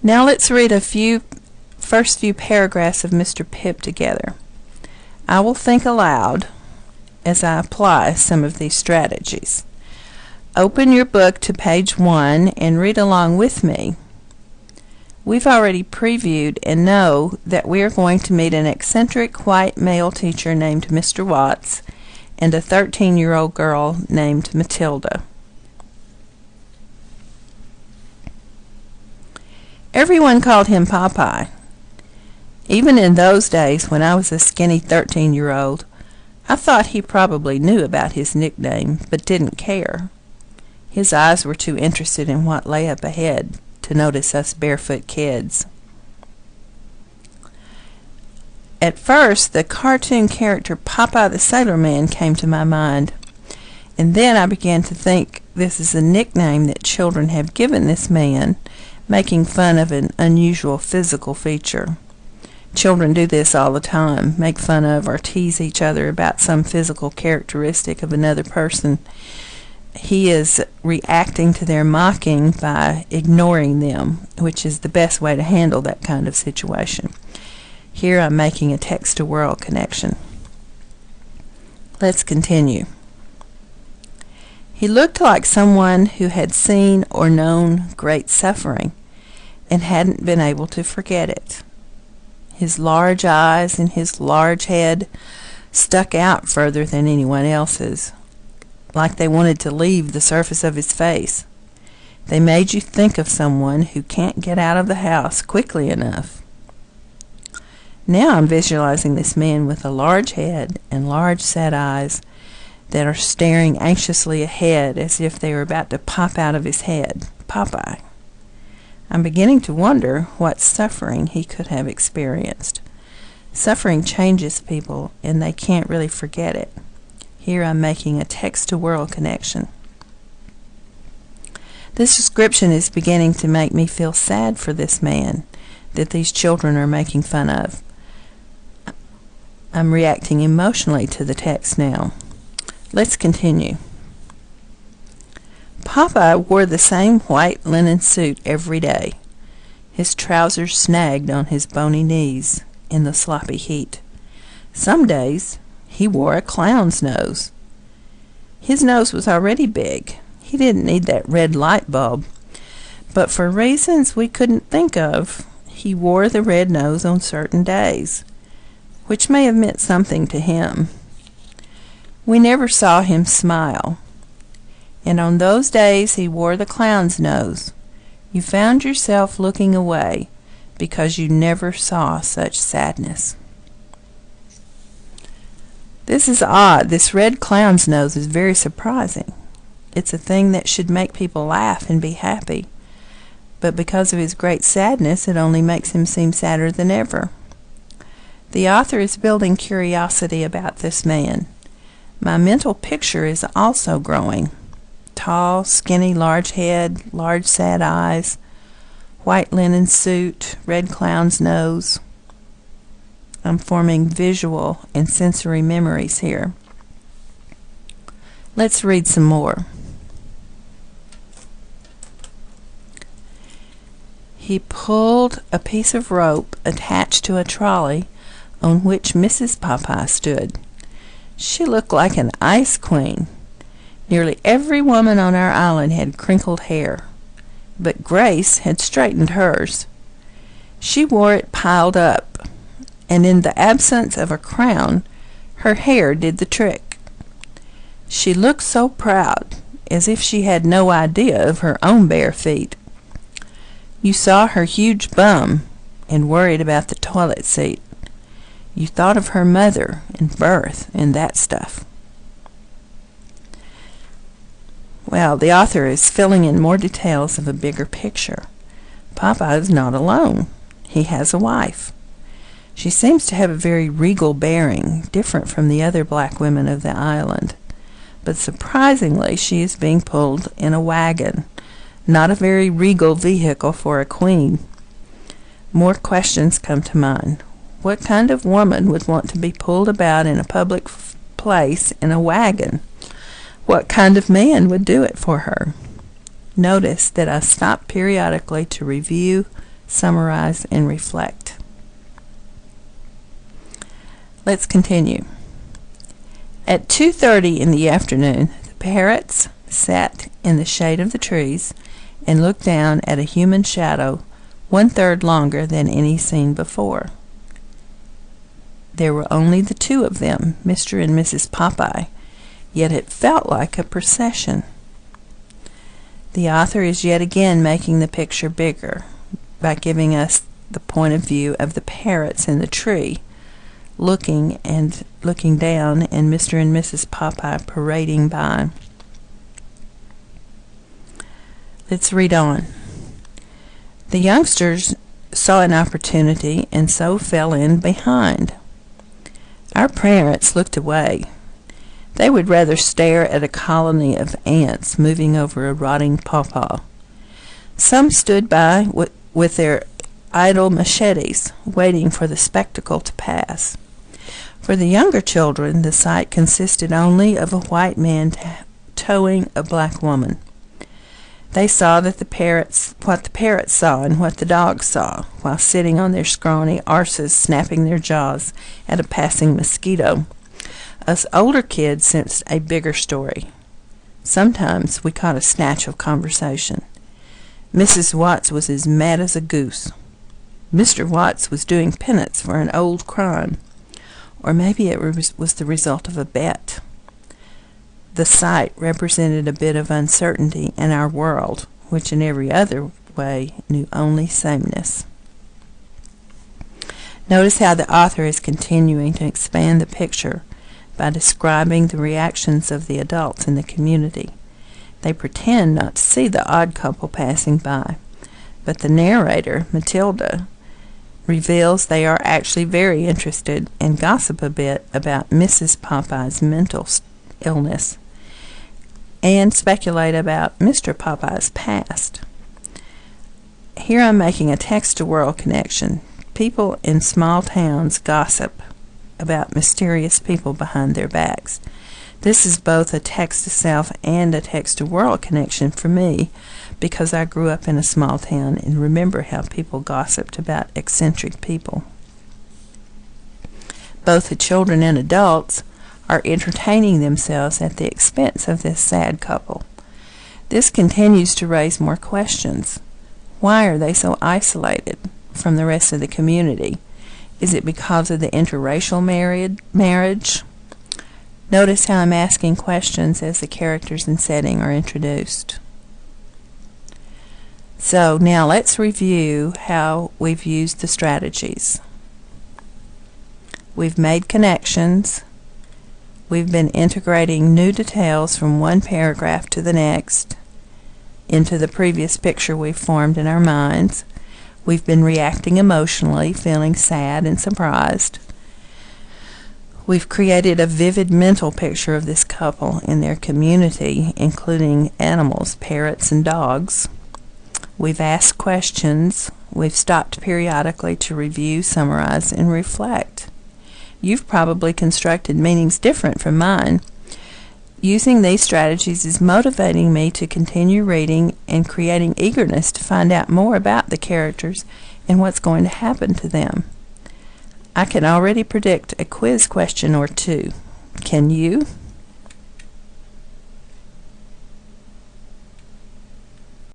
Now let's read first few paragraphs of Mr. Pip together. I will think aloud as I apply some of these strategies. Open your book to page 1 and read along with me. We've already previewed and know that we are going to meet an eccentric white male teacher named Mr. Watts and a 13-year-old girl named Matilda. Everyone called him Popeye. Even in those days when I was a skinny 13-year-old, I thought he probably knew about his nickname, but didn't care. His eyes were too interested in what lay up ahead to notice us barefoot kids. At first, the cartoon character Popeye the Sailor Man came to my mind, and then I began to think this is a nickname that children have given this man, making fun of an unusual physical feature. Children do this all the time, make fun of or tease each other about some physical characteristic of another person. He is reacting to their mocking by ignoring them, which is the best way to handle that kind of situation. Here I'm making a text-to-world connection. Let's continue. He looked like someone who had seen or known great suffering and hadn't been able to forget it. His large eyes and his large head stuck out further than anyone else's, like they wanted to leave the surface of his face. They made you think of someone who can't get out of the house quickly enough. Now I'm visualizing this man with a large head and large sad eyes that are staring anxiously ahead as if they were about to pop out of his head. Popeye. I'm beginning to wonder what suffering he could have experienced. Suffering changes people, and they can't really forget it. Here I'm making a text-to-world connection. This description is beginning to make me feel sad for this man that these children are making fun of. I'm reacting emotionally to the text now. Let's continue. Popeye wore the same white linen suit every day. His trousers snagged on his bony knees in the sloppy heat. Some days he wore a clown's nose. His nose was already big. He didn't need that red light bulb. But for reasons we couldn't think of, he wore the red nose on certain days, which may have meant something to him. We never saw him smile. And on those days he wore the clown's nose. You found yourself looking away because you never saw such sadness. This is odd. This red clown's nose is very surprising. It's a thing that should make people laugh and be happy. But because of his great sadness, it only makes him seem sadder than ever. The author is building curiosity about this man. My mental picture is also growing. Tall, skinny, large head, large sad eyes, white linen suit, red clown's nose. I'm forming visual and sensory memories here. Let's read some more. He pulled a piece of rope attached to a trolley on which Mrs. Popeye stood. She looked like an ice queen. Nearly every woman on our island had crinkled hair, but Grace had straightened hers. She wore it piled up, and in the absence of a crown, her hair did the trick. She looked so proud, as if she had no idea of her own bare feet. You saw her huge bum and worried about the toilet seat. You thought of her mother and birth and that stuff. Well, the author is filling in more details of a bigger picture. Popeye is not alone. He has a wife. She seems to have a very regal bearing, different from the other black women of the island. But surprisingly, she is being pulled in a wagon, not a very regal vehicle for a queen. More questions come to mind. What kind of woman would want to be pulled about in a public place in a wagon? What kind of man would do it for her? Notice that I stop periodically to review, summarize, and reflect. Let's continue. At 2:30 in the afternoon, the parrots sat in the shade of the trees and looked down at a human shadow 1/3 longer than any seen before. There were only the two of them, Mr. and Mrs. Popeye, yet it felt like a procession. The author is yet again making the picture bigger by giving us the point of view of the parrots in the tree, looking down, and Mr. and Mrs. Popeye parading by. Let's read on. The youngsters saw an opportunity and so fell in behind. Our parents looked away. They would rather stare at a colony of ants moving over a rotting pawpaw. Some stood by with their idle machetes, waiting for the spectacle to pass. For the younger children, the sight consisted only of a white man towing a black woman. They saw what the parrots saw and what the dogs saw, while sitting on their scrawny arses snapping their jaws at a passing mosquito. Us older kids sensed a bigger story. Sometimes we caught a snatch of conversation. Mrs. Watts was as mad as a goose. Mr. Watts was doing penance for an old crime, or maybe it was the result of a bet. The sight represented a bit of uncertainty in our world, which in every other way knew only sameness. Notice how the author is continuing to expand the picture by describing the reactions of the adults in the community. They pretend not to see the odd couple passing by, but the narrator, Matilda, reveals they are actually very interested and gossip a bit about Mrs. Popeye's mental illness and speculate about Mr. Popeye's past. Here I'm making a text-to-world connection. People in small towns gossip about mysterious people behind their backs. This is both a text-to-self and a text-to-world connection for me because I grew up in a small town and remember how people gossiped about eccentric people. Both the children and adults are entertaining themselves at the expense of this sad couple. This continues to raise more questions. Why are they so isolated from the rest of the community? Is it because of the interracial marriage? Notice how I'm asking questions as the characters and setting are introduced. So now let's review how we've used the strategies. We've made connections. We've been integrating new details from one paragraph to the next into the previous picture we've formed in our minds. We've been reacting emotionally, feeling sad and surprised. We've created a vivid mental picture of this couple and their community, including animals, parrots, and dogs. We've asked questions. We've stopped periodically to review, summarize, and reflect. You've probably constructed meanings different from mine. Using these strategies is motivating me to continue reading and creating eagerness to find out more about the characters and what's going to happen to them. I can already predict a quiz question or two. Can you?